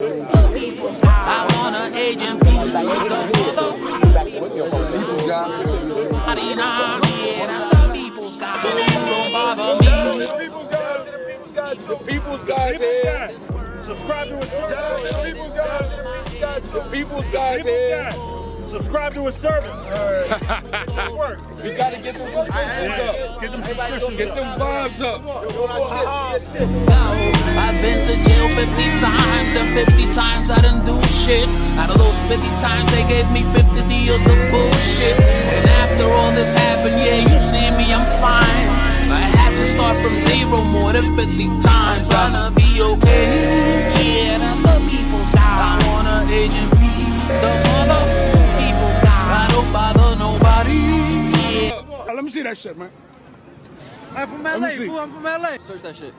The people's guy. I want an agent P. The people's guy. Yeah, that's the people's guy. So you don't bother me. The people's guy there. Subscribe to his service. The people's guy. The people's guy there. Subscribe to his service. Work. You gotta get them subscriptions up. Get them subscriptions. Get them vibes up. I've been to jail 50 times, and 50 times I didn't do shit. Out of those 50 times, they gave me 50 deals of bullshit. And after all this happened, yeah, you see me, I'm fine. I had to start from zero more than 50 times. Trying to be okay. Yeah, that's the people's guy. I want an agent P. The mother people's guy. I don't bother nobody. Yeah. Let me see that shit, man. I'm from LA, fool. I'm from LA. Search that shit.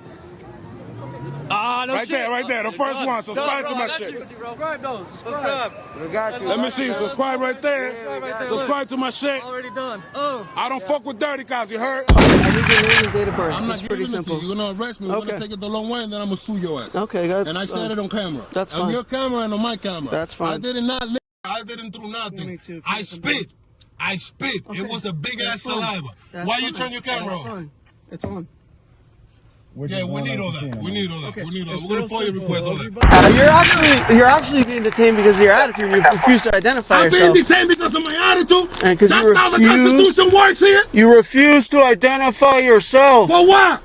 Ah, no right shit. right there. The first one. Subscribe to my shit. Subscribe those. Subscribe. We got you. Let me see. Subscribe right there. Subscribe to my shit. Already done. Oh. I don't fuck with dirty cops. You heard? I need your name and date of birth. I'm not it's pretty giving it simple. to you. You're gonna arrest me. We're gonna take it the long way, and then I'm gonna sue your ass. Okay, guys. And I said it on camera. That's on fine. your camera and on my camera. That's fine. I did not live. I didn't do nothing. Me too. I spit. I spit. Okay. It was a big ass That's fine. saliva. That's Why you fine. turn your camera That's off? fine. It's on. Yeah, we need all that. We need all that. Okay. We need all that. It's We're gonna real follow your simple. request on that. You're actually being detained because of your attitude. You refuse to identify I'm being yourself. detained because of my attitude. And 'cause That's you how the refuse- Constitution works here. You refuse to identify yourself. For what?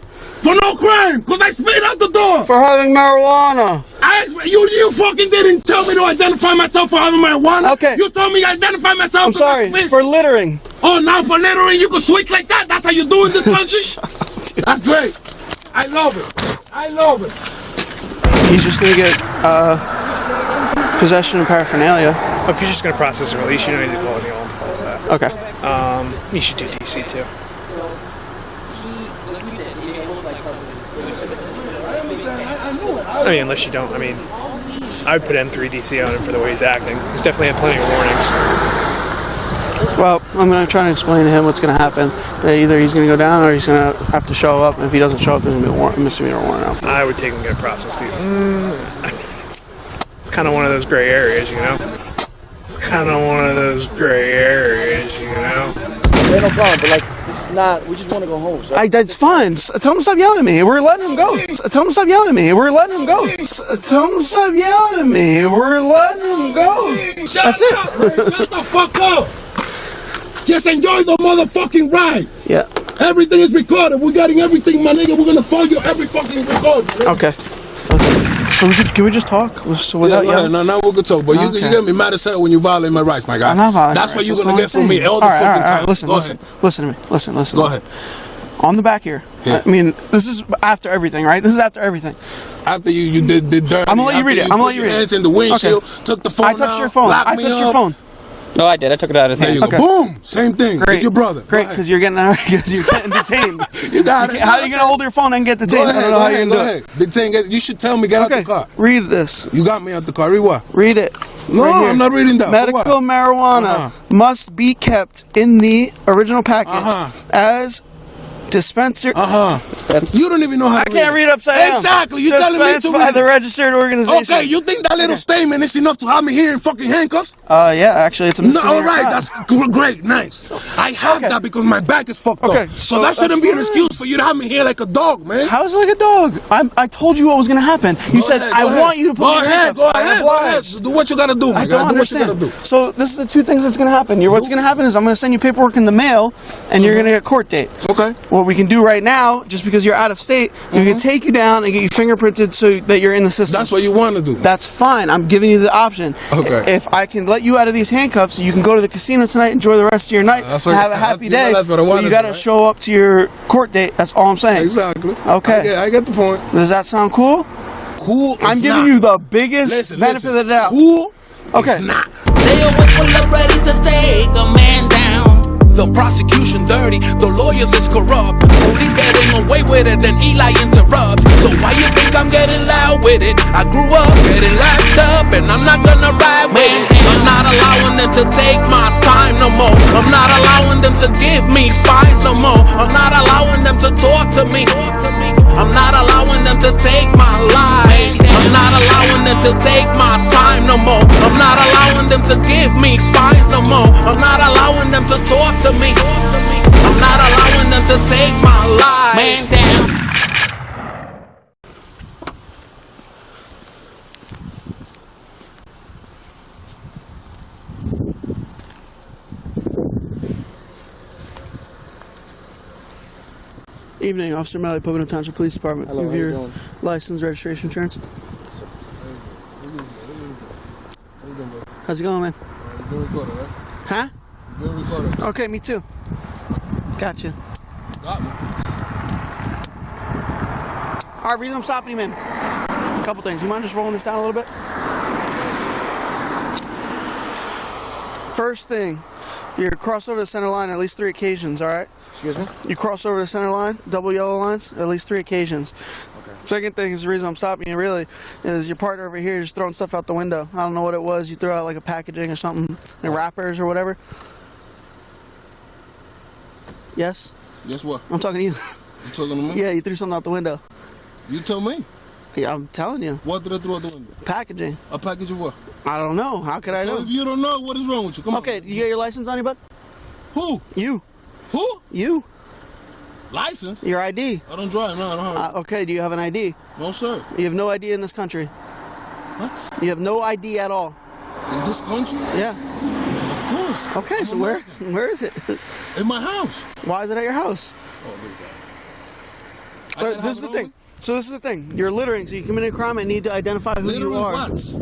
For no crime. Because I spit out the door. For having marijuana. You fucking didn't tell me to identify myself for having marijuana. Okay. You told me to identify myself. I'm sorry. For littering. Oh, now for littering, you can switch like that. That's how you do in this country. That's great. I love it. I love it. He's just gonna get possession of paraphernalia. If you're just going to process a release, you don't need to call anyone for that. Okay. You should do DC too. I mean, unless you don't. I mean, I would put N3 DC on him for the way he's acting. He's definitely had plenty of warnings. Well, I'm going to try and explain to him what's going to happen. Either he's going to go down or he's going to have to show up. And if he doesn't show up, there's going to be a misdemeanor warrant out. I would take him and get processed. It's kind of one of those gray areas, you know? It's kind of one of those gray areas, you know? Yeah, no problem, but like, this is not, we just want to go home, so. That's fine. Tell him to stop yelling at me. We're letting him go. Tell him to stop yelling at me. We're letting him go. Tell him to stop yelling at me. We're letting him go. That's it. Shut the fuck up. Just enjoy the motherfucking ride. Yeah. Everything is recorded. We're getting everything, my nigga. We're gonna follow you every fucking record. Okay. So can we just talk? So without yelling? No, now we can talk. But you get me mad as hell when you violate my rights, my guy. I'm not violating. That's what you're gonna get from me all the fucking time. Listen, Go listen, ahead. listen to me. Listen. Go ahead. On the back here. Yeah. I mean, this is after everything, right? This is after everything. After you did dirt. I'm gonna let you read it. I'm gonna let you read it. Hands in the windshield. Took the phone. I touched your phone. I touched your phone. No, I did. I took it out of his There hand. you go. Boom. Same thing. Great. It's your brother. Great, because you're getting detained. You got it. How are you gonna hold your phone and get detained? Go ahead. I don't know how you're gonna do it. Detain. You should tell me. Get out the car. Read this. You got me out the car. Read what? Read it. No, Right here. I'm not reading that. Medical For what? marijuana must be kept in the original package as dispenser. You don't even know how to I can't read upside down. Exactly. You're telling me to Dispensed by read the it. registered organization. Okay, you think that little statement is enough to have me here in fucking handcuffs? Yeah, actually, it's a No, misdemeanor. all right, that's great, nice. I have that because my back is fucked Okay, up. so So that shouldn't that's be an fine. excuse for you to have me here like a dog, man. How is it like a dog? I told you what was going to happen. You said, I want you to put me in handcuffs. Go I ahead. obliged. Do what you gotta do, I man. don't Do what you understand. gotta do. So this is the two things that's going to happen. What's going to happen is I'm going to send you paperwork in the mail, and you're going to get a court date. Okay. What we can do right now, just because you're out of state, we can take you down and get you fingerprinted so that you're in the system. That's what you want to do. That's fine. I'm giving you the option. Okay. If I can let you out of these handcuffs, you can go to the casino tonight, enjoy the rest of your night, That's what- have a happy you know day. that's what I But wanted you to got to do, right? show up to your court date. That's all I'm saying. Exactly. Okay. I get the point. Does that sound cool? Cool. I'm giving you the biggest benefit of the doubt. Cool. Okay. It's not. They always pull up ready to take a man down. The prosecution dirty, the lawyers is corrupt. Police getting away with it, then Eli interrupts. So why you think I'm getting loud with it? I grew up getting locked up, and I'm not gonna ride with it. I'm not allowing them to take my time no more. I'm not allowing them to give me fines no more. I'm not allowing them to talk to me. I'm not allowing them to take my life. I'm I'm not allowing them to take my time no more. I'm not allowing them to give me fines no more. I'm not allowing them to talk to me. I'm not allowing them to take my life. Man down. Evening, Officer Malley, Pocono Township Police Department. Hello, Give how you your doing? license, registration, insurance. How's it going, man? You're being recorded, right? Huh? You're being recorded. Okay, me too. Gotcha. Got me. All right, reason I'm stopping you, man. A couple things. You mind just rolling this down a little bit? First thing, you cross over the center line at least 3 occasions, all right? Excuse me? You cross over the center line, double yellow lines, at least 3 occasions. Okay. Second thing is the reason I'm stopping you, really, is your partner over here is throwing stuff out the window. I don't know what it was. You threw out like a packaging or something, like wrappers or whatever. Yes? Guess what? I'm talking to you. You talking to me? Yeah, you threw something out the window. You tell me. Yeah, I'm telling you. What did I throw out the window? Packaging. A package of what? I don't know. How could I know? So if you don't know, what is wrong with you? Come on. Okay, you got your license on you, bud? Who? You. Who? You. License? Your ID. I don't drive. No, I don't have. Okay, do you have an ID? No, sir. You have no ID in this country. What? You have no ID at all. In this country? Yeah. Of course. Okay, I'm so American. where is it? In my house. Why is it at your house? Oh, look at that. This is the thing. So this is the thing. You're littering, so you committed a crime and need to identify who you are. What?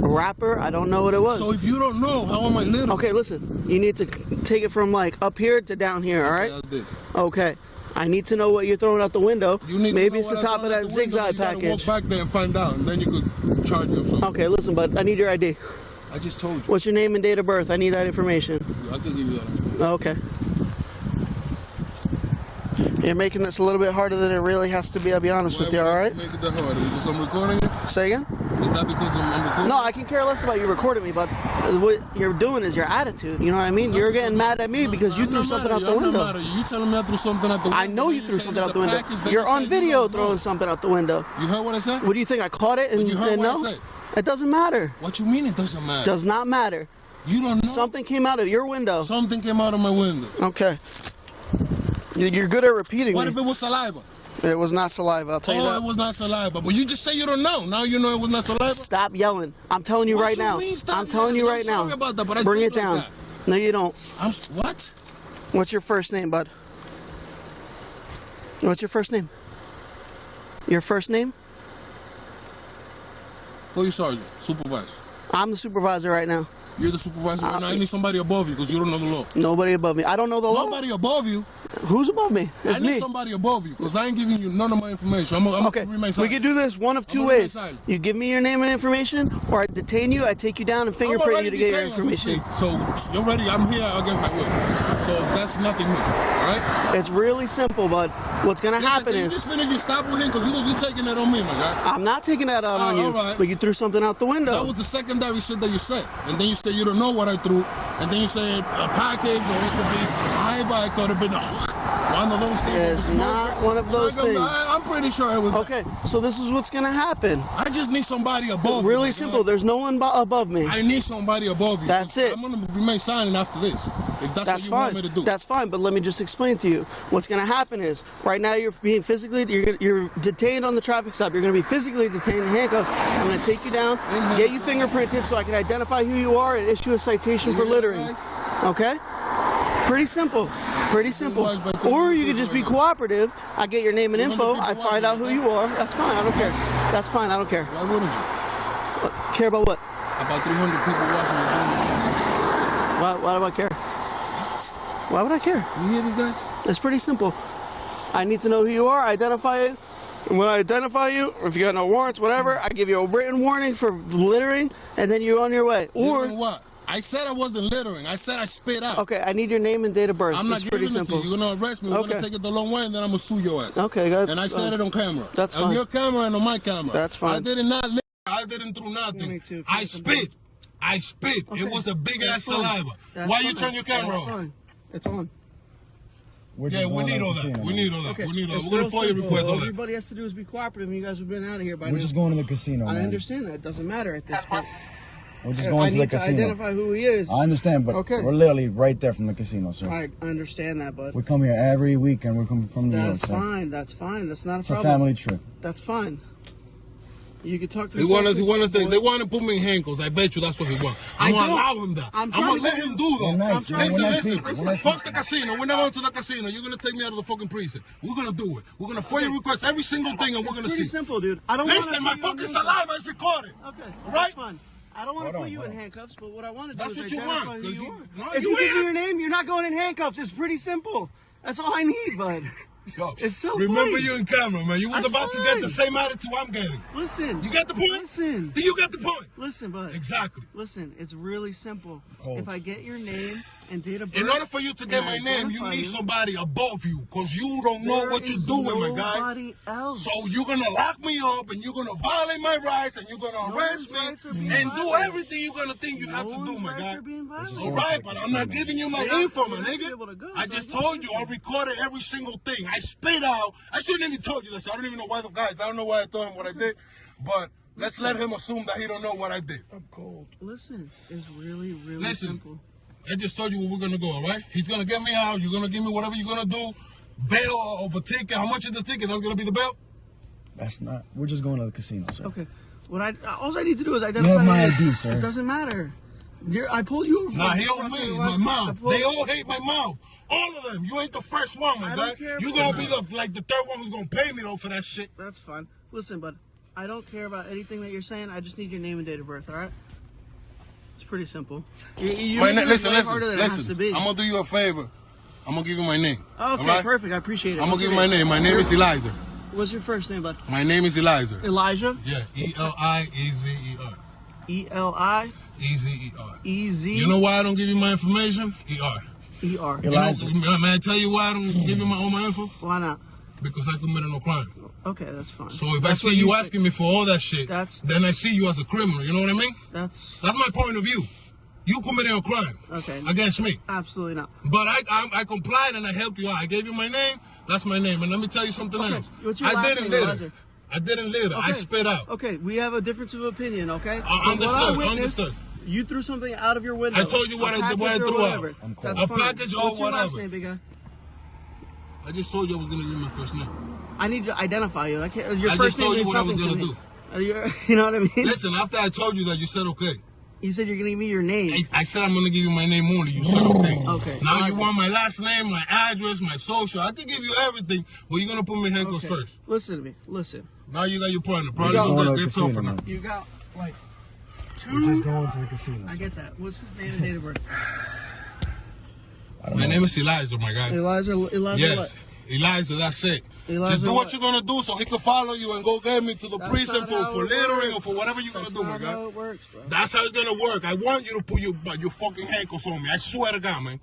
A rapper? I don't know what it was. So if you don't know, how am I littering? Okay, listen. You need to take it from like up here to down here, all right? Yeah, I did. Okay. I need to know what you're throwing out the window. You need Maybe to know it's the what I top throw of out that the window, zigzag you gotta package. walk back there and find out, and then you could charge me or something. Okay, listen, bud. I need your ID. I just told you. What's your name and date of birth? I need that information. I can give you that. Okay. You're making this a little bit harder than it really has to be, I'll be honest with you, alright? Make it that hard because I'm recording it? Say again? Is that because I'm recording? No, I can care less about you recording me, but what you're doing is your attitude, you know what I mean? You're getting mad at me because you threw something out the window. You telling me I threw something out the window? I know you threw something out the window. You're on video throwing something out the window. You heard what I said? What do you think, I caught it and You heard said what no? I said? It doesn't matter. What you mean it doesn't matter? Does not matter. You don't know? Something came out of your window. Something came out of my window. Okay. You're good at repeating What me. if it was saliva? It was not saliva, I'll tell you Oh, that. it was not saliva. But you just say you don't know. Now you know it was not saliva? Stop yelling. I'm telling you What right you now. mean, stop I'm telling you yelling? right I'm now. sorry about that, but I Bring speak it like down. that. No, you don't. What? What's your first name, bud? What's your first name? Your first name? Call you sergeant, supervisor. I'm the supervisor right now. You're the supervisor right now. I need somebody above you because you don't know the law. Nobody above me. I don't know the law. Nobody above you. Who's above me? It's I need me. somebody above you because I ain't giving you none of my information. I'm Okay, gonna remain we silent. could do this one of two gonna remain ways. silent. You give me your name and information, or I detain you, I take you down and I'm fingerprint already you to get your detained as we information. speak. So you're ready. I'm here against my will. So that's nothing new. All right? It's really simple, bud. What's gonna happen Can you is, just finish your stop with him because you're taking that on me, my guy. I'm not taking that out on you, all right. but you threw something out the window. That was the secondary shit that you said. And then you said you don't know what I threw. And then you said a package or it could be saliva. It could have been one of those things. It's not one of those things. I'm pretty sure it was. Okay, so this is what's gonna happen. I just need somebody above me. Really my simple. guy. There's no one above me. I need somebody above you. That's it. I'm gonna remain silent after this. If that's what you fine. want me to do. That's fine, but let me just explain to you. What's going to happen is, right now you're being physically, you're detained on the traffic stop. You're going to be physically detained in handcuffs. I'm going to take you down, get you fingerprinted so I can identify who you are and issue a citation for littering. Okay? Pretty simple. Pretty simple. Or you could just be cooperative. I get your name and info. I find out who you are. That's fine. I don't care. That's fine. I don't care. Why wouldn't you? Care about what? About 300 people watching you. Why do I care? Why would I care? You hear these guys? It's pretty simple. I need to know who you are, identify you. And when I identify you, or if you got no warrants, whatever, I give you a written warning for littering, and then you're on your way. Or Littering what? I said I wasn't littering. I said I spit out. okay, I need your name and date of birth. I'm not it's giving pretty it simple. to you. You're gonna arrest me. We're Okay. gonna take it the long way, and then I'm gonna sue your ass. Okay, guys. And I said it on camera. That's on fine. your camera and on my camera. That's fine. I did not litter. I didn't do nothing. Me too. I spit. I spit. Okay. It was a big That's ass fine. saliva. That's Why you fine. turn your camera That's on? fine. It's on. We're just we need all that. We need all that. We need all that. We're gonna FOIA request all that. Everybody has to do is be cooperative, and you guys have been out of here by now. We're just going to the casino, I man. understand that. It doesn't matter at this point. We're just going to the casino. I need to identify who he is. I understand, but we're literally right there from the casino, sir. I understand that, bud. We come here every weekend. We're coming from New York. That's fine. That's fine. That's not a problem. It's a family trip. That's fine. You can talk to. He want to. They want to put me in handcuffs. I bet you that's what he wants. I'm gonna allow him that. I'm gonna let him do that. Nice, listen. Fuck the casino. We're not going to the casino. You're gonna take me out of the fucking precinct. We're gonna do it. We're gonna FOIA request every single thing, and we're gonna see. It's pretty simple, dude. I don't. Listen, my fucking saliva is recorded. Okay. Right? That's fine. I don't want to put you in handcuffs, but what I want to do is identify who you are. No, if you give me your name, you're not going in handcuffs. It's pretty simple. That's all I need, bud. Yo, it's so remember funny. you in camera, man. You was about to get the same attitude I'm getting. Listen. You get the point? Listen. Do you get the point? Listen, bud. Exactly. Listen, it's really simple. If I get your name and date of birth. In order for you to get my name, you need somebody above you, because you don't know what you're doing, my guy. Nobody else. So you're going to lock me up, and you're going to violate my rights, and you're going to arrest me, and do everything you're going to think you have to do, my guy. All right, but I'm not giving you my info, my nigga. I just told you I recorded every single thing. I spit out. I shouldn't even told you this. I don't even know why the guys. I don't know why I told him what I did, but let's let him assume that he don't know what I did. I'm cold. Listen, it's really simple. I just told you where we're gonna go, all right? He's gonna get me out. You're gonna give me whatever you're gonna do. Bail of a ticket. How much is the ticket? That's gonna be the bail? That's not. We're just going to the casino, sir. Okay. All I need to do is identify. You have my ID, sir. It doesn't matter. I pulled you over. Nah, he owed me. My mouth. They all hate my mouth. All of them. You ain't the first one, my guy. You're gonna be the third one who's gonna pay me though for that shit. That's fine. Listen, bud. I don't care about anything that you're saying. I just need your name and date of birth. All right. It's pretty simple. Listen. I'm gonna do you a favor. I'm gonna give you my name. Okay, right? perfect. I appreciate it. I'm gonna give you my name. My name is Elijah. What's your first name, bud? My name is Elijah. Elijah? Yeah, E-L-I-E-Z-E-R. E-L-I? E-Z? You know why I don't give you my information? E-R. E-R. Elijah. May I tell you why I don't give you all my info? Why not? Because I committed no crime. Okay, that's fine. So if I see you asking me for all that shit, then I see you as a criminal. You know what I mean? That's my point of view. You committed a crime against me. Absolutely not. But I complied and I helped you out. I gave you my name. That's my name. And let me tell you something else. What's your last name, Elijah? I didn't litter. I spit out. Okay, we have a difference of opinion, okay? Understood. You threw something out of your window. I told you what I threw out. A package or What's your whatever. last name, big guy? I just told you I was going to give my first name. I need to identify you. I just told you what I was going to do. You know what I mean? Listen, after I told you that, you said okay. You said you're going to give me your name. I said I'm going to give you my name only. You said okay. Okay. Now you want my last name, my address, my social. I can give you everything, but you're going to put me in handcuffs first. Listen to me. Listen. Now you got your partner. Probably get tougher now. You got, like, We're just going to the casino. I get that. What's his name and date of birth? My name is Elijah, my guy. Elijah Yes. what? Elijah, that's it. Elijah just do what you're gonna do so he can follow you and go get me to the prison for littering or for whatever you're gonna do, my guy. That's how it works, bro. That's how it's gonna work. I want you to put your fucking handcuffs on me. I swear to God, man.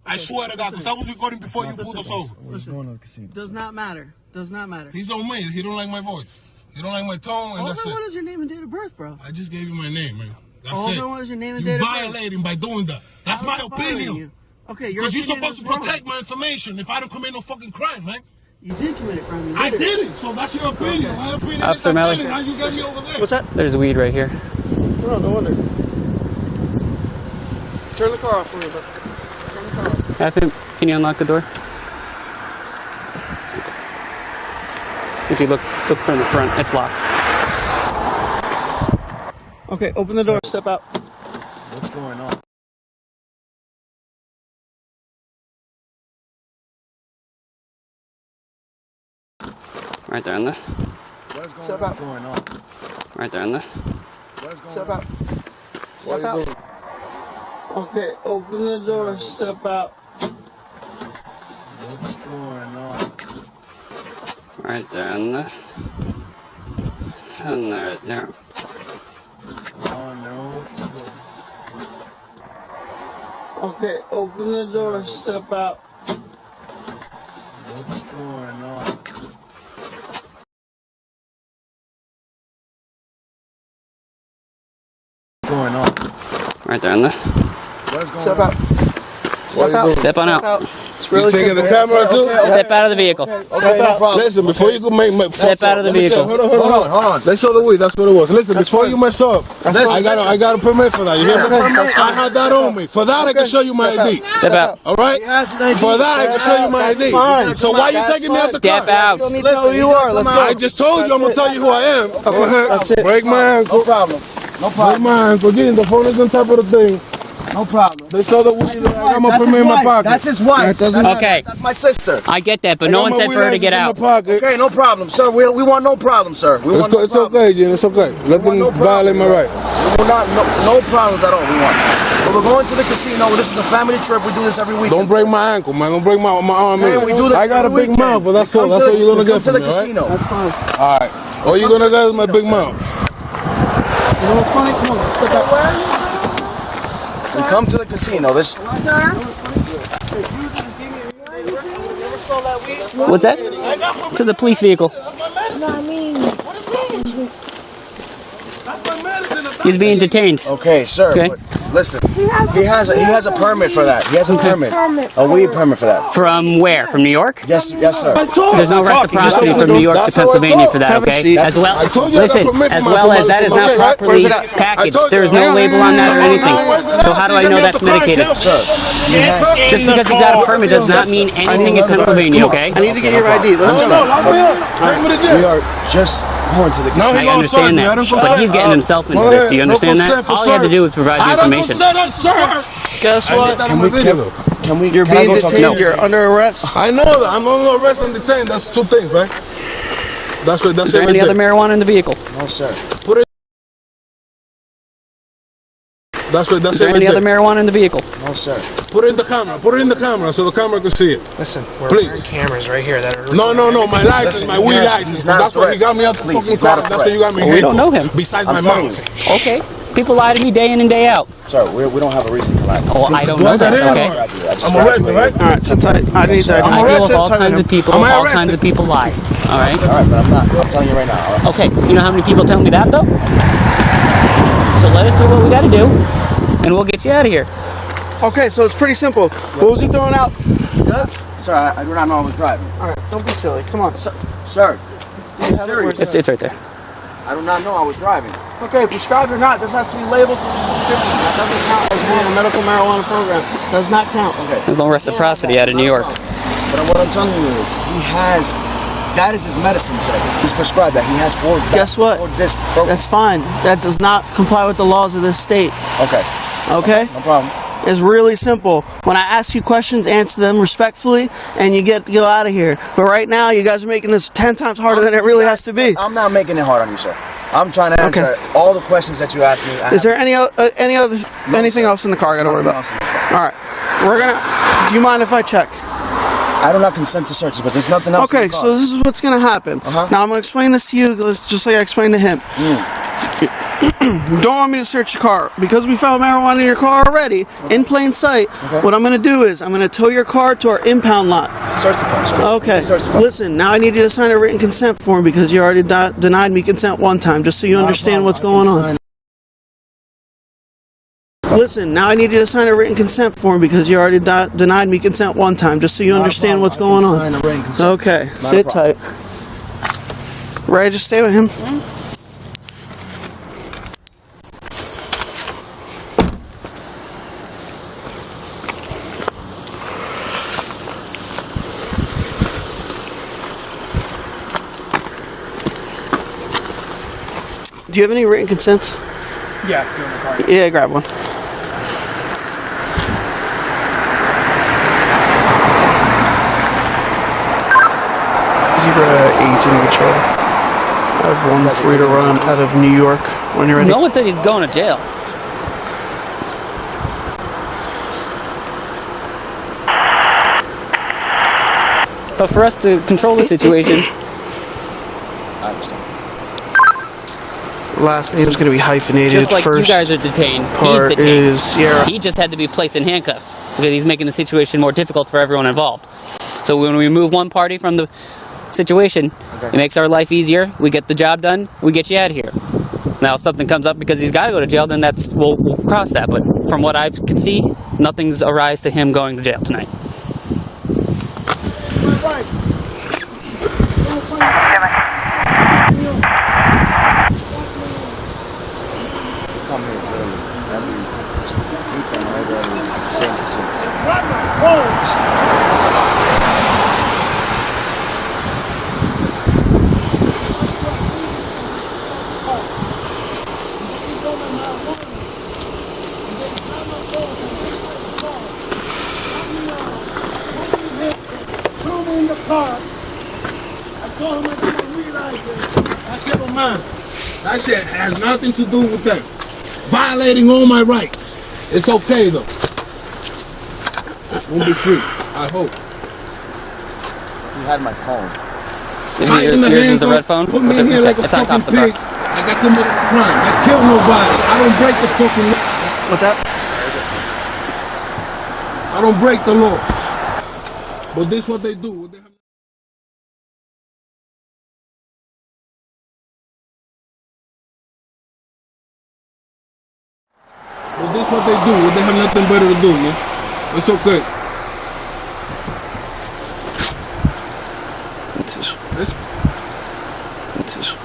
I swear to God, because I was recording before you pulled us over. We're just going to the casino. Does not matter. Does not matter. He's on me. He don't like my voice. He don't like my tone, and that's All I it. want is your name and date of birth, bro. I just gave you my name, man. That's All it. I want is your name and date of birth. You're violating by doing that. That's my opinion. Okay, your because you're opinion supposed is to wrong. protect my information if I don't commit no fucking crime, man. You did commit a crime. I did it, so that's your opinion. Okay. My opinion Officer is Melly. how you get me over there. What's that? There's weed right here. No, no wonder. Turn the car off for me, bro. Turn the car off. Can you unlock the door? If you look from the front, it's locked. Okay, open the door. Step out. What's going on? Right there in the. Step out. Going on? Right there in the. Step out. Step out. Okay, open the door. Step out. What's going on? Right there in the. And there. Oh no. Okay, open the door. Step out. What's going on? Going on? Right there in the. What's going Step on? out. Step out. Step on out. Step out. You taking the camera too? Step out of the vehicle. Okay, no problem. Listen, before you can make Step out of the vehicle. Hold on. Let's show the weed. That's what it was. Listen, before you mess up, I got a permit for that. You hear me? I had that on me. For that, I can show you my ID. Step out. All right? For that, I can show you my ID. So why you taking me out the car? Step out. Listen, who you are. Let's go. I just told you I'm gonna tell you who I am. Okay, that's it. Break my ankle. No problem. No Break problem. my ankle. Again, the phone is on top of the thing. No problem. They saw the weed. I got my permit in my pocket. That's his wife. Okay. That's my sister. I get that, but no one said for her to get out. Okay, no problem, sir. We want no problem, sir. It's okay, Jen. It's okay. Let them violate my right. We will no problems at all. We want. But we're going to the casino. This is a family trip. We do this every weekend. Don't break my ankle, man. Don't break my arm. Man, we do this I got a every big weekend. mouth, but that's all. That's all you're gonna get to from the me, casino. All right? All right. All you're gonna get is my big mouth. You know what's funny? Come on, sit back. We come to the casino. This. What's that? To the police vehicle. He's being detained. Okay, sir. Okay. But listen, he has a permit for that. He has a permit, a weed permit for that. From where? From New York? Yes, sir. There's no reciprocity from New York to Pennsylvania for that, okay? As well, listen, as well as that is not properly packaged. There is no label on that or anything. So how do I know that's medicated? Just because he got a permit does not mean anything in Pennsylvania, okay? I need to get your ID. Let's go. We are just going to the casino. I understand that, but he's getting himself into this. Do you understand that? All he had to do was provide the information. Guess what? Can we? You're being detained. You're under arrest. I know that. I'm under arrest and detained. That's two things, right? That's right. That's Is there any other marijuana in the vehicle? No, sir. Put it. That's right. That's Is there any other marijuana in the vehicle? No, sir. Put it in the camera. Put it in the camera so the camera can see it. Listen, we're Please. wearing cameras right here that are. No. My license, my weed license. That's why you got me out the fucking car. That's why you got me. We don't know him. Besides my telling mouth. Okay. People lie to me day in and day out. Sir, we don't have a reason to lie. Oh, I don't know that, okay? I'm arrested, right? All right, sit tight. I need to. I deal with all kinds of people. All kinds of people lie. All right? All right, but I'm not. I'm telling you right now. All right? Okay. You know how many people tell me that, though? So let us do what we got to do, and we'll get you out of here. Okay, so it's pretty simple. What was he throwing out? Guns? Sir, I do not know I was driving. All right, don't be silly. Come on. Sir, You have it? It's right there. I do not know I was driving. Okay, prescribed or not, this has to be labeled for prescription. That doesn't count as being a medical marijuana program. Does not count. Okay. There's no reciprocity out of New York. But what I'm telling you is, that is his medicine, sir. He's prescribed that. He has four. Guess what? That's fine. That does not comply with the laws of this state. Okay. Okay? No problem. It's really simple. When I ask you questions, answer them respectfully, and you get to go out of here. But right now, you guys are making this 10 times harder than it really has to be. I'm not making it hard on you, sir. I'm trying to answer all the questions that you asked me. Is there anything else in the car I got to worry about? All right. Do you mind if I check? I do not consent to searches, but there's nothing else. Okay, so this is what's going to happen. Now I'm going to explain this to you just like I explained to him. You don't want me to search your car. Because we found marijuana in your car already, in plain sight, what I'm going to do is I'm going to tow your car to our impound lot. Search the car, sir. Okay, Search the car. listen, now I need you to sign a written consent form because you already denied me consent one time, just so you understand what's going on. Listen, now I need you to sign a written consent form because you already denied me consent one time, just so you understand what's going on. Okay, sit tight. Ray, just stay with him. Do you have any written consents? Yeah, go in the car. Yeah, grab one. Zebra 18 Patrol. I have one free to run out of New York when you're ready. No one said he's going to jail. But for us to control the situation, I understand. Last name's going to be hyphenated. just like First you guys are detained, he's part detained. is Sierra. He just had to be placed in handcuffs because he's making the situation more difficult for everyone involved. So when we remove one party from the situation, it makes our life easier. We get the job done. We get you out of here. Now, if something comes up because he's got to go to jail, then we'll cross that. But from what I can see, nothing's arise to him going to jail tonight. That shit has nothing to do with that. Violating all my rights. It's okay though. We'll be free. I hope. You had my phone. Yours is the red phone? Put me in here like a fucking pig. Like I committed a crime. I killed nobody. I don't break the fucking law. What's that? I don't break the law. But this is what they do. But this is what they do. They have nothing better to do, man. It's okay.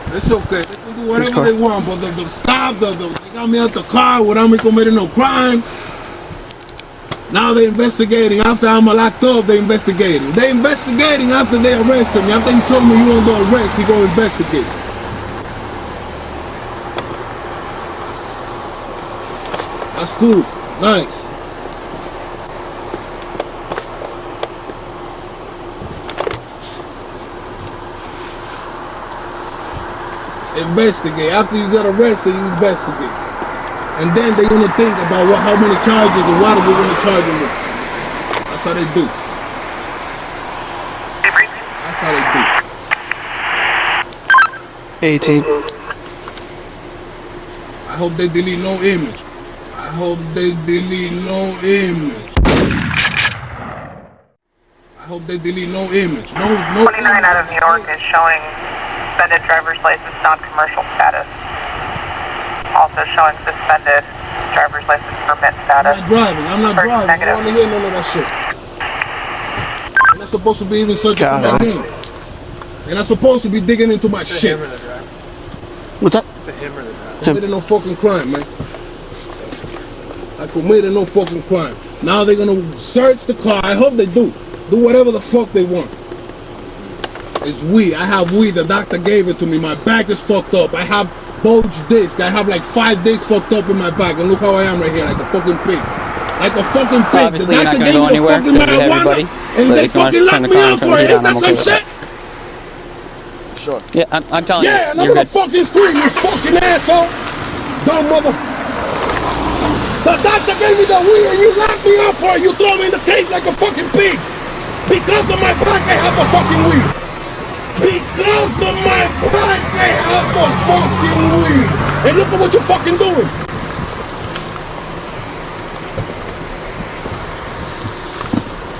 It's okay. They can do whatever they want, but they got me out the car without me committing no crime. Now they're investigating. After I'm locked up, they're investigating. They're investigating after they arrested me. After he told me you want to arrest, he gonna investigate. That's cool. Nice. Investigate. After you get arrested, you investigate. And then they're going to think about how many charges and what we're going to charge them with. That's how they do. That's how they do. 18. I hope they delete no image. I hope they delete no image. I hope they delete no image. No 29 out of New York is showing suspended driver's license non-commercial status. Also showing suspended driver's license permit status. I'm not driving. Negative. I don't want to hear none of that shit. They're not supposed to be even searching for my name. They're not supposed to be digging into my shit. What's up? I committed no fucking crime, man. I committed no fucking crime. Now they're gonna search the car. I hope they do. Do whatever the fuck they want. It's weed. I have weed. The doctor gave it to me. My back is fucked up. I have bulge disc. I have like 5 discs fucked up in my back. And look how I am right here, like a fucking pig. Like a fucking pig. Obviously, the doctor you're not gave going me the anywhere fucking marijuana. And so they fucking locked me up for it. Ain't that some shit? Sure. Yeah, I'm telling you. Yeah, and I'm gonna fucking scream, you fucking asshole. Dumb mother. The doctor gave me the weed and you locked me up for it. You throw me in the cage like a fucking pig. Because of my back, I have the fucking weed. Because of my back, I have the fucking weed. And look at what you're fucking doing.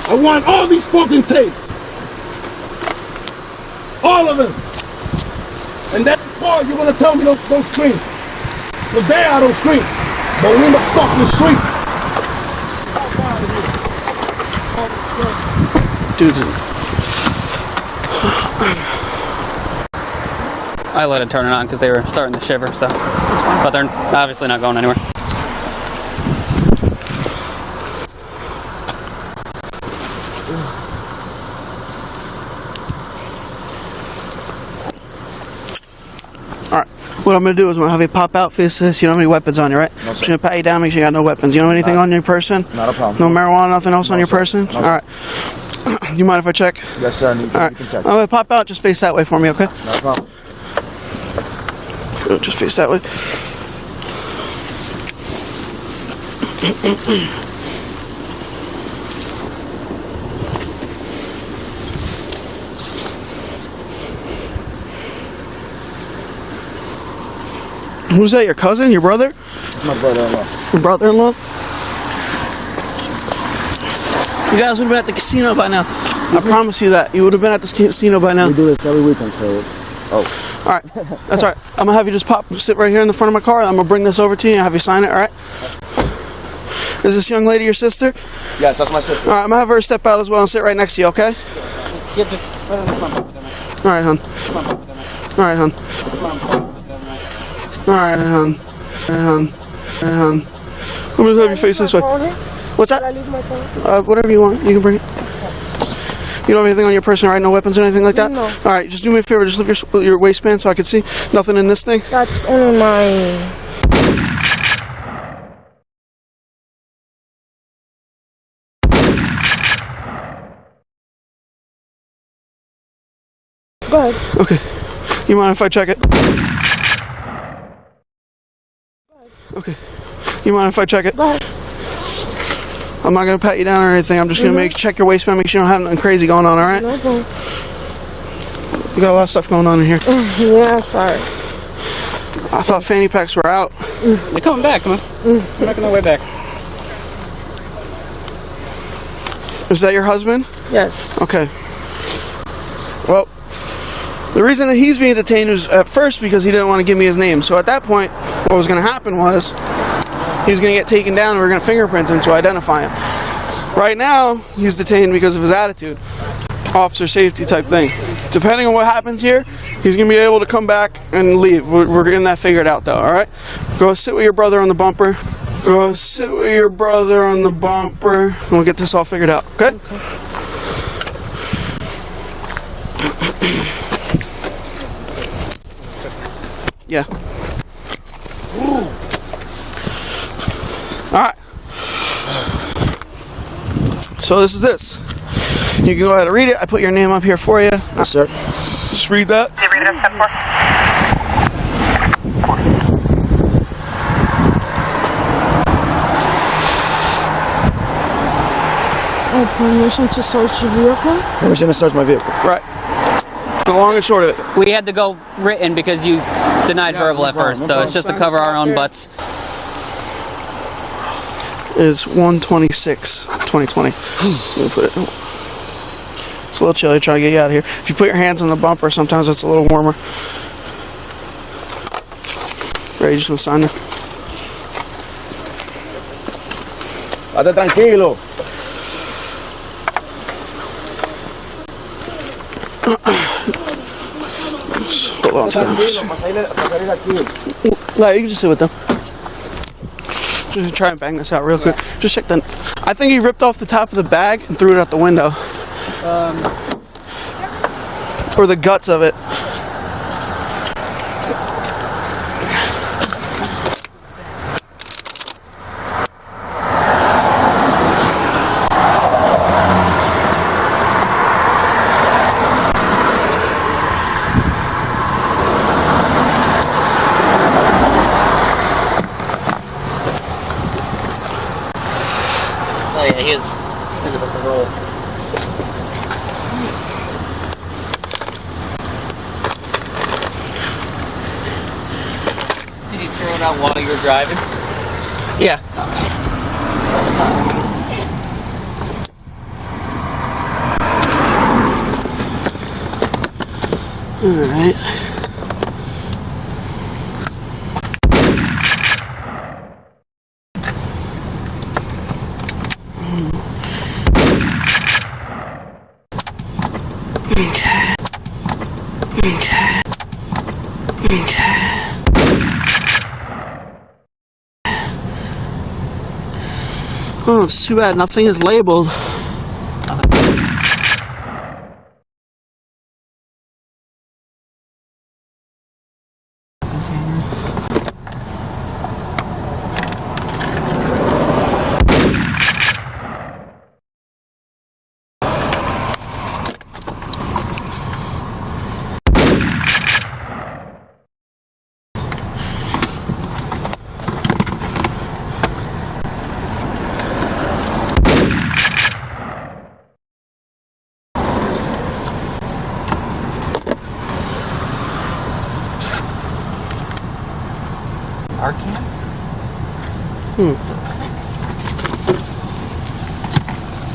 I want all these fucking tapes. All of them. And that part, you're gonna tell me don't scream. Because there I don't scream. But we're in the fucking street. Dude. I let it turn it on because they were starting to shiver, so. But they're obviously not going anywhere. Alright, what I'm going to do is I'm going to have you pop out, face this. You don't have any weapons on you, right? No, sir. I'm just going to pat you down, make sure you got no weapons. You don't have anything on your person? Not a problem. No marijuana, nothing else on your person? No, Alright. You mind if I check? Yes, sir. You Alright. can check. I'm going to pop out, just face that way for me, okay? Not a problem. Just face that way. Who's that, your cousin, your brother? It's my brother-in-law. Your brother-in-law? You guys would have been at the casino by now. I promise you that. You would have been at the casino by now. We do this every weekend, so... Oh. Alright, that's alright. I'm going to have you just sit right here in the front of my car. I'm going to bring this over to you and have you sign it, alright? Is this young lady your sister? Yes, that's my sister. Alright, I'm going to have her step out as well and sit right next to you, okay? All right, hon. All right, hon. All right, hon. All right, hon. I'm gonna have you face this way. What's that? Whatever you want. You can bring it. You don't have anything on your person, right? No weapons or anything like that? No. All right, just do me a favor. Just lift your waistband so I can see. Nothing in this thing? That's only my... Go ahead. Okay. You mind if I check it? Okay. You mind if I check it? Go ahead. I'm not gonna pat you down or anything. I'm just gonna check your waistband, make sure you don't have nothing crazy going on. All right? No problem. You got a lot of stuff going on in here. Yeah, sorry. I thought fanny packs were out. They're coming back. Come on. They're making their way back. Is that your husband? Yes. Okay. Well, the reason that he's being detained was at first because he didn't want to give me his name. So at that point, what was going to happen was he was going to get taken down and we were going to fingerprint him to identify him. Right now, he's detained because of his attitude. Officer safety type thing. Depending on what happens here, he's going to be able to come back and leave. We're getting that figured out though, alright? Go sit with your brother on the bumper. Go sit with your brother on the bumper. And we'll get this all figured out, okay? Yeah. Alright. So this is this. You can go ahead and read it. I put your name up here for you. Yes, sir. Just read that. Did you read it up for? Oh, permission to search your vehicle? Permission to search my vehicle. Right. The long and short of it. We had to go written because you denied verbal at first, so it's just to cover our own butts. It's 1/26, 2020. Let me put it. It's a little chilly. Trying to get you out of here. If you put your hands on the bumper, sometimes it's a little warmer. Ready? You just want to sign there. Estate tranquilo. Hold on to them. No, you can just sit with them. Just try and bang this out real quick. Just check the. I think he ripped off the top of the bag and threw it out the window. Or the guts of it. Oh yeah, he was about to roll. Did you throw it out while you were driving? Yeah. All right. Oh, it's too bad nothing is labeled. Arcan?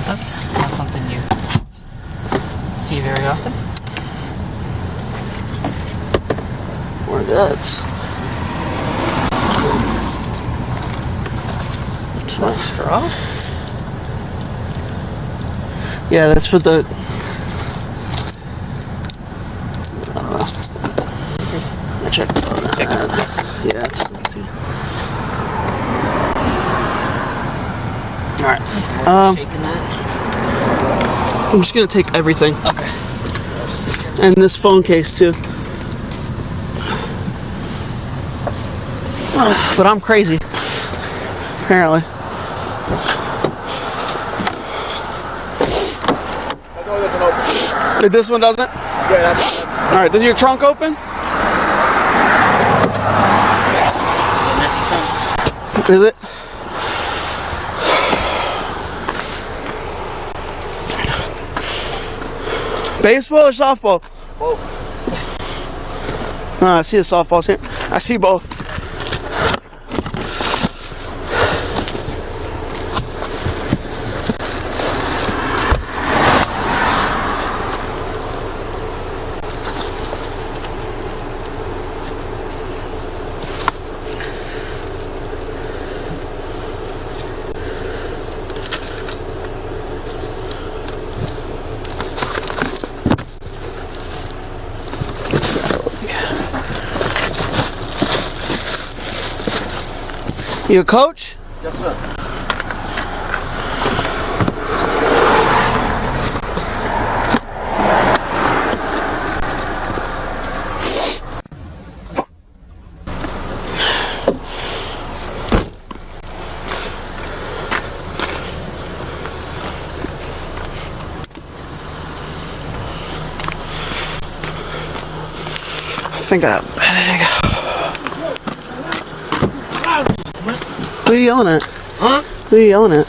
That's not something you see very often. More guts. Is that a straw? Yeah, that's for the check. Yeah, that's a good thing. Alright. I'm just gonna take everything. Okay. And this phone case too. But I'm crazy. Apparently. That door doesn't open. This one doesn't? Yeah, that's Alright, does your trunk open? Is it? Baseball or softball? both. I see the softballs here. I see both. You a coach? Yes, sir. I think I have a bag. Who are you yelling at? Huh? Who are you yelling at?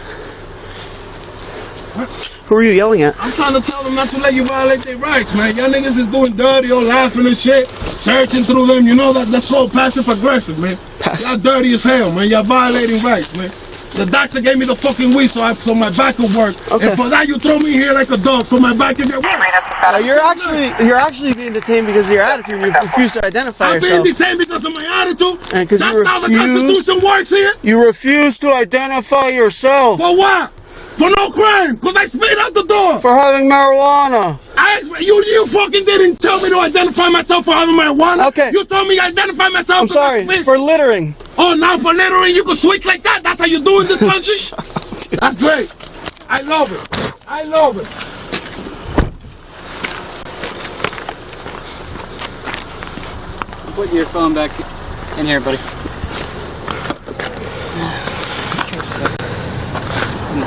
Who are you yelling at? I'm trying to tell them not to let you violate their rights, man. Y'all niggas is doing dirty or laughing and shit, searching through them. You know that's called passive aggressive, man. Y'all dirty as hell, man. Y'all violating rights, man. The doctor gave me the fucking weed so my back will work. Okay. And for that you throw me here like a dog so my back can get work. You're actually being detained because of your attitude. You refuse to identify I'm yourself. being detained because of my attitude. And because that's how the Constitution works here. You refuse to identify yourself. For what? For no crime, because I spit out the door. For having marijuana. You fucking didn't tell me to identify myself for having marijuana. Okay. You told me to identify myself. I'm sorry, for littering. Oh, now for littering you can switch like that? That's how you do in this country? That's great. I love it. I love it. Put your phone back in here, buddy.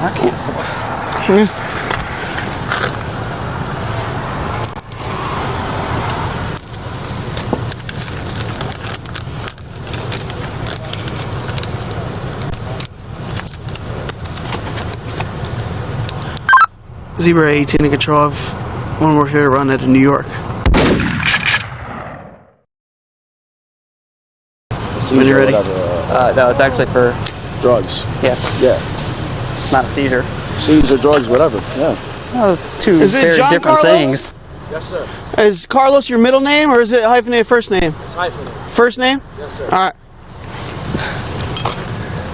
I can't afford. Zebra 18 in control of one more fair run out of New York. When you're ready. No, it's actually for drugs. Yes. Yeah. Not a seizure. Seizure, drugs, whatever. Yeah. Those two Is it very John different Carlos? things. Yes, sir. Is Carlos your middle name or is it hyphenated first name? It's hyphenated. First name? Yes, sir. Alright.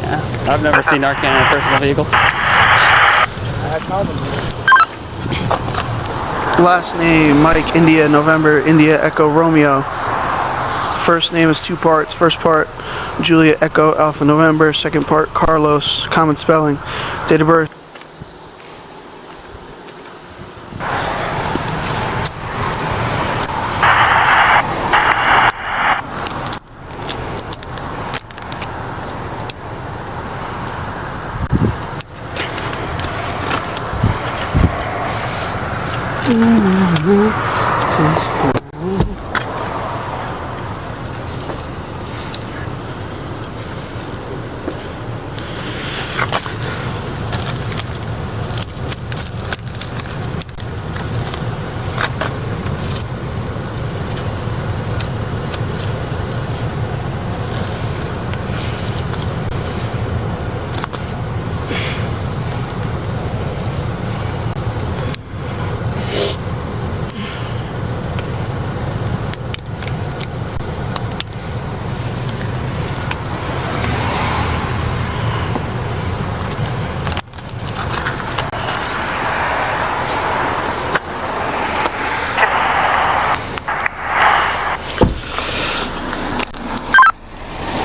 Yeah. I've never seen Narcan in personal vehicles. I had condoms. Last name, Mike, India, November, India, Echo, Romeo. First name is two parts. First part, Julia, Echo, Alpha, November. Second part, Carlos, common spelling. Date of birth.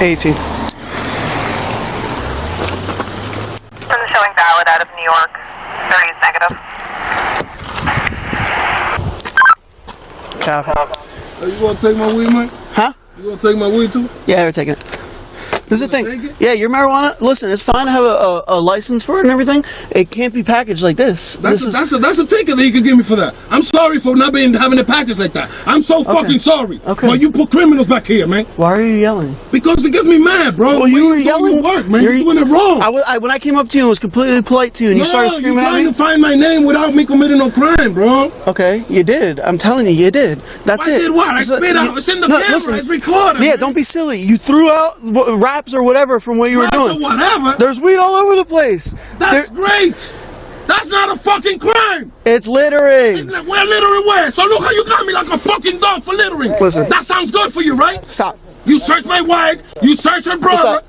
18. Showing valid out of New York. 30 is negative. Cap. You gonna take my weed, man? Huh? You gonna take my weed too? Yeah, we're taking it. This is the thing. Yeah, your marijuana. Listen, it's fine to have a license for it and everything. It can't be packaged like this. That's a ticket that you can give me for that. I'm sorry for not having it packaged like that. I'm so fucking sorry. Okay. But you put criminals back here, man. Why are you yelling? Because it gets me mad, bro. Well, you were yelling. Your work, man. You're doing it wrong. When I came up to you and was completely polite to you, and you started screaming at me. You're trying to find my name without me committing no crime, bro. Okay, you did. I'm telling you, you did. That's it. I did what? I spit out. It's in the camera. Listen, it's recorded. Yeah, man. don't be silly. You threw out raps or whatever from what you were doing. Or whatever. There's weed all over the place. That's great. That's not a fucking crime. It's littering. We're littering where? So look how you got me like a fucking dog for littering. Listen. That sounds good for you, right? Stop. You search my wife. You search her brother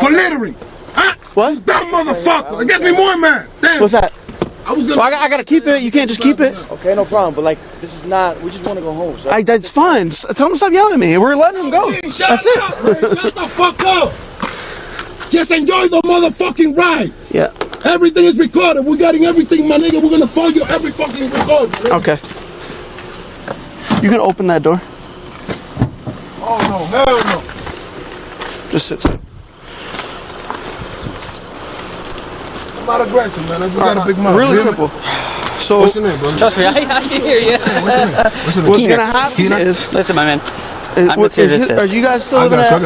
for littering. Huh? What? Dumb motherfucker. It gets me more mad. Damn. What's that? I gotta keep it. You can't just keep it. Okay, no problem. But like, this is not. We just want to go home. So. That's fine. Tell him to stop yelling at me. We're letting him go. That's it. Shut the fuck up. Just enjoy the motherfucking ride. Yeah. Everything is recorded. We're getting everything, my nigga. We're gonna find you every fucking record. Okay. You can open that door. Oh no, hell no. Just sit tight. I'm not aggressive, man. I just got a big mouth. Really simple. So, what's your name, brother? Trust me, I hear you. What's your name? What's your name? What's gonna happen is, listen, my man. I'm just here to assist. are you guys still living I at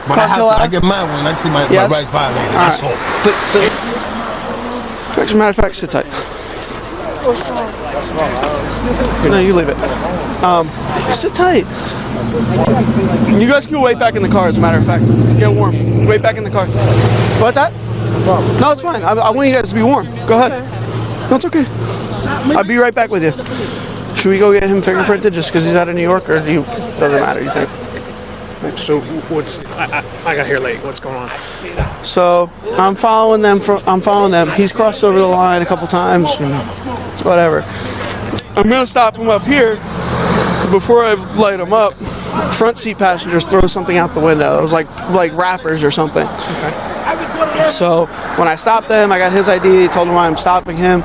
But I get mad when I see my rights violated. That's all. As a matter of fact, sit tight. No, you leave it. Sit tight. You guys can wait back in the car, as a matter of fact. Get warm. Wait back in the car. What's that? No, it's fine. I want you guys to be warm. Go ahead. No, it's okay. I'll be right back with you. Should we go get him fingerprinted just because he's out of New York, or doesn't matter, you think? So I got here late. What's going on? So I'm following them. He's crossed over the line a couple times, and whatever. I'm gonna stop him up here. Before I light him up, front seat passengers throw something out the window. It was like wrappers or something. Okay. So when I stopped them, I got his ID. Told him why I'm stopping him.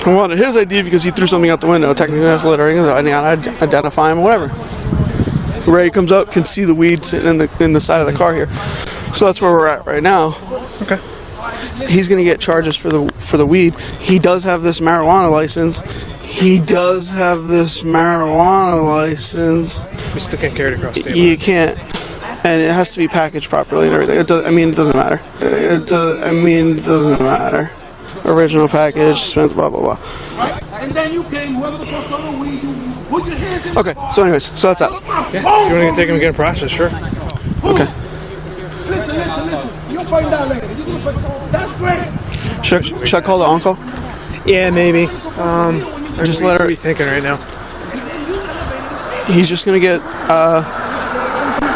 I wanted his ID because he threw something out the window. Technically that's littering. So I gotta identify him, whatever. Ray comes up, can see the weed sitting in the side of the car here. So that's where we're at right now. Okay. He's gonna get charges for the weed. He does have this marijuana license. We still can't carry it across state lines. You can't, and it has to be packaged properly and everything. It doesn't matter. It doesn't matter. Original package, spent blah blah blah. And then you came, whoever the fuck on the weed, you put your hands in. Okay, so anyways, so that's that. Yeah, if you want to take him and get a process, sure. Okay. Listen. You'll find out later. That's great. Should I call the uncle? Yeah, maybe. Just let her. What are you thinking right now? He's just gonna get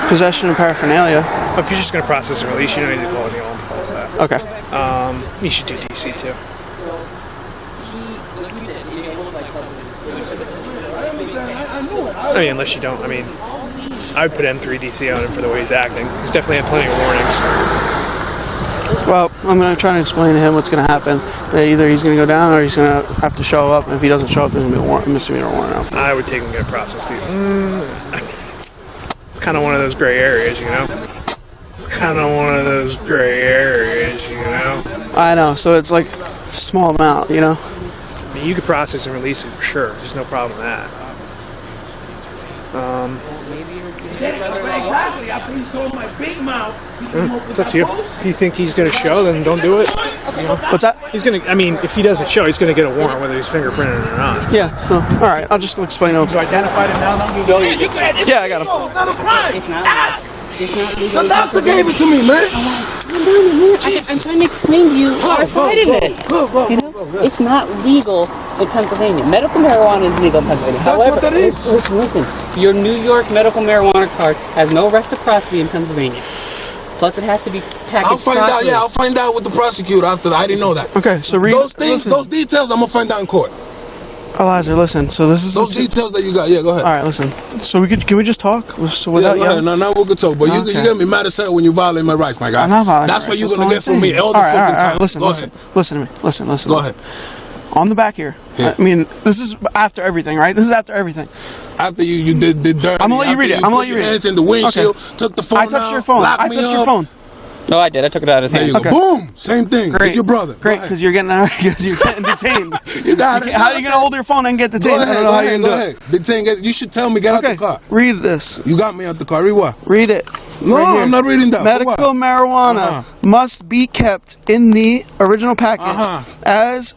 possession of paraphernalia. If you're just gonna process a release, you don't need to call anyone for that. Okay. You should do DC too. I mean, unless you don't. I mean, I would put N3 DC on him for the way he's acting. He's definitely had plenty of warnings. Well, I'm going to try to explain to him what's going to happen. Either he's going to go down or he's going to have to show up. And if he doesn't show up, there's going to be a misdemeanor warrant out. I would take him and get a process, dude. It's kind of one of those gray areas, you know? I know, so it's like a small amount, you know? I mean, you could process and release him for sure. There's no problem with that. Exactly. After he saw my big mouth. It's up to you. If you think he's going to show, then don't do it. You know? What's that? He's going to. I mean, if he doesn't show, he's going to get a warrant whether he's fingerprinted or not. Yeah. So, all right. I'll just explain to him. You identified him now? Yeah, I got him. It's not a crime. The doctor gave it to me, man. I'm trying to explain to you our side of it. You know, it's not legal in Pennsylvania. Medical marijuana is legal in Pennsylvania. However, what that is. Listen. Your New York medical marijuana card has no reciprocity in Pennsylvania. Plus, it has to be packaged I'll find properly. out. Yeah, I'll find out with the prosecutor after that. I didn't know that. Okay, so those things, those details, I'm gonna find out in court. Elijah, listen. So this is those details that you got. Yeah, go ahead. All right, listen. So can we just talk? So without go ahead. No, we can talk. But you get me mad as hell when you violate my rights, my guy. I'm not violating. That's what you're gonna get from me all the fucking time. Listen to me. Listen. Go ahead. On the back here. Yeah. I mean, this is after everything, right? This is after everything. After you did dirty. I'm gonna let you read it. I'm gonna let you read it. Hands in the windshield. Took the phone. I touched your phone. I touched your phone. No, I did. I took it out of his hand. Okay. Boom! Same thing. Great. It's your brother. Great, because you're getting detained. You got it. How are you gonna hold your phone and get detained? Go ahead. Detain. You should tell me. Get out the car. Read this. You got me out the car. Read what? Read it. No, right I'm not reading that. Medical marijuana must be kept in the original package as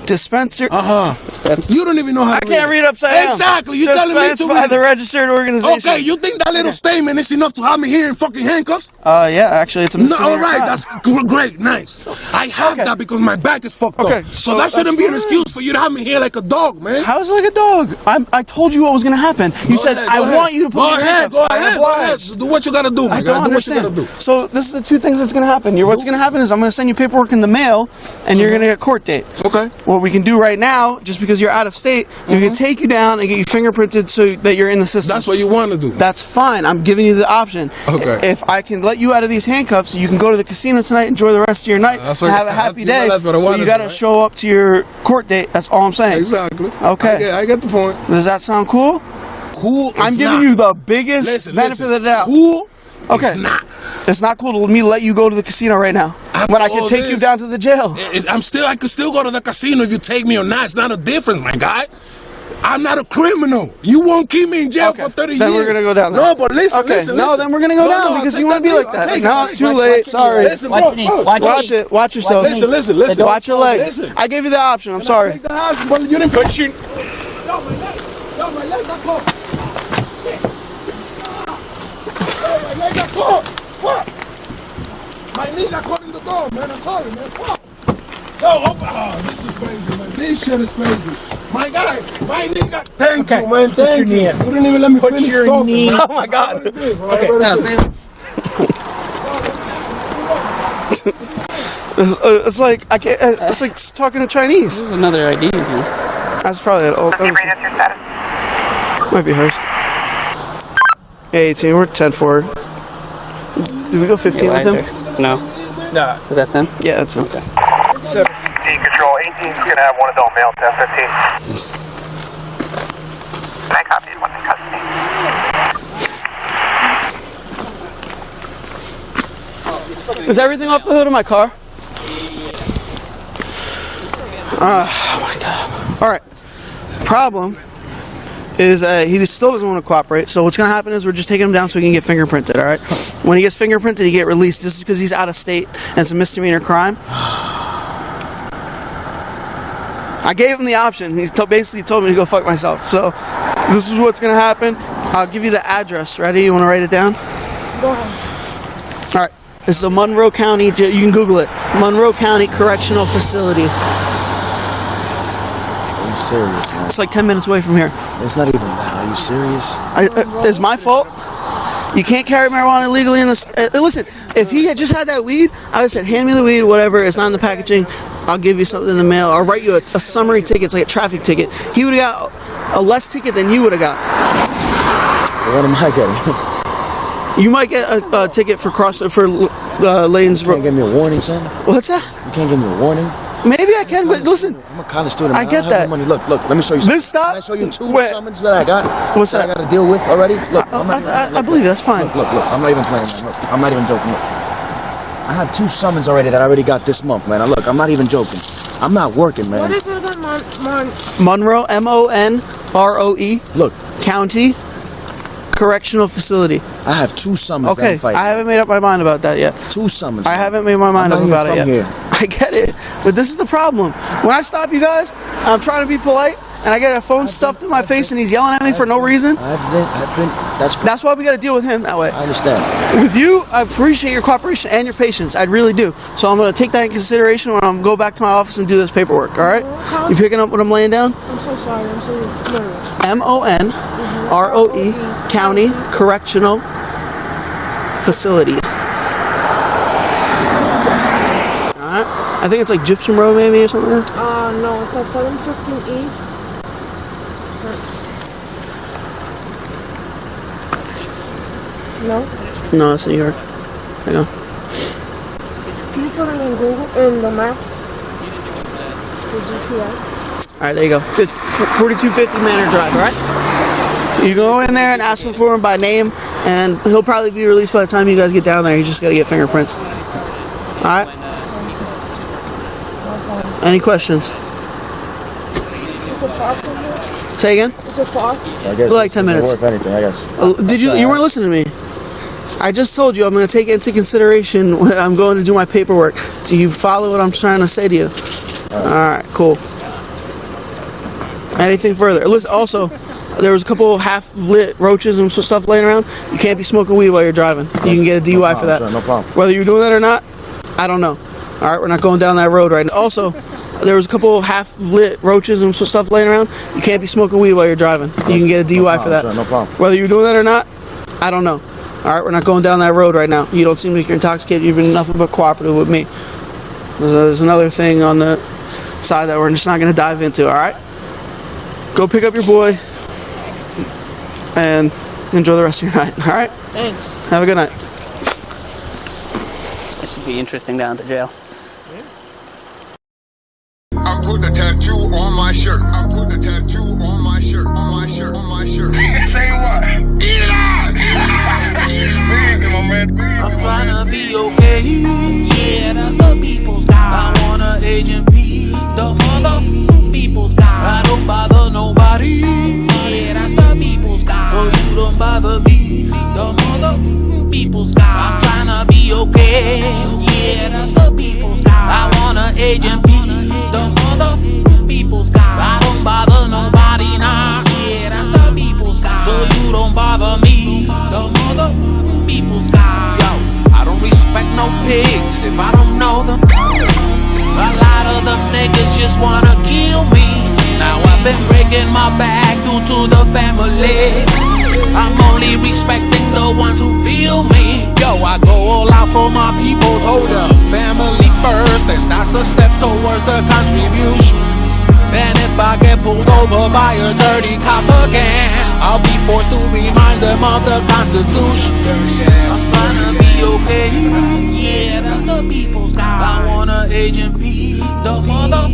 dispenser. You don't even know how to read. I can't read upside down. Exactly. You're telling me to by the registered organization. Okay, you think that little statement is enough to have me here in fucking handcuffs? Yeah, actually, it's a misdemeanor. All right, that's great, nice. I have that because my back is fucked up. So that shouldn't be an excuse for you to have me here like a dog, man. How is it like a dog? I told you what was gonna happen. You said I want you to put me in handcuffs. Go ahead. Just do what you gotta do, man. I don't understand. So this is the two things that's gonna happen. What's gonna happen is I'm gonna send you paperwork in the mail, and you're gonna get a court date. Okay. What we can do right now, just because you're out of state, we can take you down and get you fingerprinted so that you're in the system. That's what you want to do. That's fine. I'm giving you the option. Okay. If I can let you out of these handcuffs, you can go to the casino tonight, enjoy the rest of your night, have a happy day. That's what I want. You got to show up to your court date. That's all I'm saying. Exactly. Okay. I get the point. Does that sound cool? Cool. I'm giving you the biggest benefit of the doubt. Cool. Okay. It's not cool to me let you go to the casino right now. When I can take you down to the jail. I could still go to the casino if you take me or not. It's not a difference, my guy. I'm not a criminal. You won't keep me in jail for 30 years. Then we're gonna go down there. No, but listen. No, then we're gonna go down because you want to be like that. No, too late. Sorry. Listen, bro. Watch it. Watch yourself. Listen. Watch your legs. I gave you the option. I'm sorry. Take the option, but you didn't put your... Yo, my leg got caught. My leg got caught. Fuck. My knee got caught in the door, man. I'm sorry, man. Fuck. Yo, this is crazy, man. This shit is crazy. My guy, my knee got... Thank you, man. Thank you. You didn't even let me finish talking. Oh, my God. It's like I can't. It's like talking to Chinese. There's another ID in here. That's probably an old. Might be hers. Yeah, 18. We're 10-4. Did we go 15 with him? No. Is that 10? Yeah, that's him. Okay. Control 18 is going to have one adult male to F15. I copied one in custody. Is everything off the hood of my car? Oh my God. All right. Problem is he still doesn't want to cooperate. So what's going to happen is we're just taking him down so he can get fingerprinted, all right? When he gets fingerprinted, he get released. This is because he's out of state and it's a misdemeanor crime. I gave him the option. He basically told me to go fuck myself. So this is what's going to happen. I'll give you the address. Ready? You want to write it down? Go ahead. All right. This is a Monroe County, you can Google it. Monroe County Correctional Facility. Are you serious, man? It's like 10 minutes away from here. It's not even that. Are you serious? It's my fault. You can't carry marijuana illegally in this. Listen, if he had just had that weed, I would have said, hand me the weed, whatever. It's not in the packaging. I'll give you something in the mail. I'll write you a summary ticket. It's like a traffic ticket. He would have got a less ticket than you would have got. What am I getting? You might get a ticket for lanes. You can't give me a warning, son? What's that? You can't give me a warning? Maybe I can, but listen. I'm a kind of student. I get that. Money. Look, let me show you something. This stop. Can I show you two summons that I got? What's that? I got to deal with already? Look, I believe you. That's fine. Look, I'm not even playing, man. Look, I'm not even joking. Look. I have 2 summons already that I already got this month, man. Look, I'm not even joking. I'm not working, man. What is it again, Monroe, M-O-N-R-O-E. Look. County Correctional Facility. I have 2 summons. Okay, I haven't made up my mind about that yet. 2 summons. I haven't made my mind up about it yet. Here. I get it, but this is the problem. When I stop you guys, I'm trying to be polite, and I get a phone stuffed in my face, and he's yelling at me for no reason. That's why we got to deal with him that way. I understand. With you, I appreciate your cooperation and your patience. I really do. So I'm going to take that in consideration when I go back to my office and do this paperwork. All right? You picking up what I'm laying down? I'm so sorry. I'm so nervous. M-O-N-R-O-E County Correctional Facility. Alright. I think it's like Gypsum Road maybe or something like that. No, it's at 715 East. No? No, that's New York. Hang on. Can you put it in Google, in the maps? The GPS? Alright, there you go. 4250 Manor Drive, alright? You go in there and ask him for him by name, and he'll probably be released by the time you guys get down there. You just gotta get fingerprints. Alright? Any questions? Is it far from here? Say again? Is it far? I guess like 10 minutes. If anything, I guess. You weren't listening to me. I just told you I'm going to take into consideration when I'm going to do my paperwork. Do you follow what I'm trying to say to you? Alright, cool. Anything further? Listen, also, there was a couple half-lit roaches and stuff laying around. You can't be smoking weed while you're driving. You can get a DUI for that. No problem. Whether you're doing that or not, I don't know. Alright, we're not going down that road right now. Also, there was a couple half-lit roaches and stuff laying around. You can't be smoking weed while you're driving. You can get a DUI for that. No problem. Whether you're doing that or not, I don't know. Alright, we're not going down that road right now. You don't seem like you're intoxicated. You've been nothing but cooperative with me. There's another thing on the side that we're just not going to dive into, alright? Go pick up your boy and enjoy the rest of your night, alright? Thanks. Have a good night. This should be interesting down at the jail. I put the tattoo on my shirt. I put the tattoo on my shirt. On my shirt. On my shirt. Say what? Eli! Easy, my man. I'm tryna be okay. Yeah, that's the people's guy. I want an Agent P, the mother people's guy. I don't bother nobody. Yeah, that's the people's guy. So you don't bother me, the mother people's guy. I'm tryna be okay. Yeah, that's the people's guy. I want an Agent P, the mother people's guy. I don't bother nobody now. Yeah, that's the people's guy. So you don't bother me, the mother people's guy. Yo, I don't respect no pigs if I don't know them. A lot of them niggas just wanna kill me. Now I've been breaking my back due to the family. I'm only respecting the ones who feel me. Yo, I go all out for my peoples. Hold up, family first, and that's a step towards the contribution. And if I get pulled over by a dirty cop again, I'll be forced to remind them of the Constitution. I'm tryna be okay. Yeah, that's the people's guy. I want an Agent P, the mother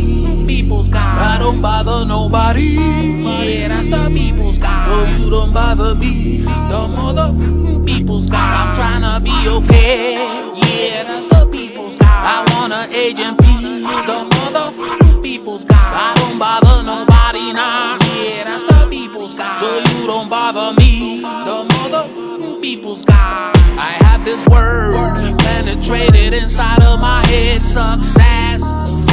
people's guy. I don't bother nobody. Yeah, that's the people's guy. So you don't bother me, the mother people's guy. I'm tryna be okay. Yeah, that's the people's guy. I want an Agent P, the mother people's guy. I don't bother nobody now. Yeah, that's the people's guy. So you don't bother me, the mother people's guy. I have this word penetrated inside of my head. Successful.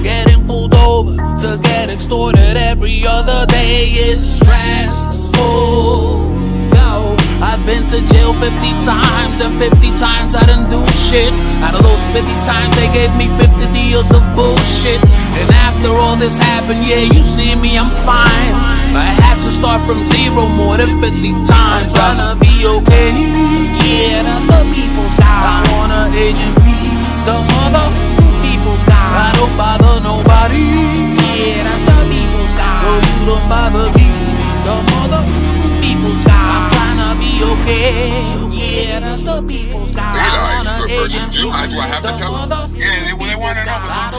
Getting pulled over to get extorted every other day is stressful. Yo, I've been to jail 50 times, and 50 times I done do shit. Out of those 50 times they gave me 50 deals of bullshit. And after all this happened, yeah, you see me, I'm fine. I had to start from zero more than 50 times. Tryna be okay. Yeah, that's the people's guy. I want an Agent P, the mother people's guy. I don't bother nobody. Yeah, that's the people's guy. So you don't bother me, the mother people's guy. I'm tryna be okay. Yeah, that's the people's guy. Eli, you good person. Do I have to tell them? Yeah, they want to know.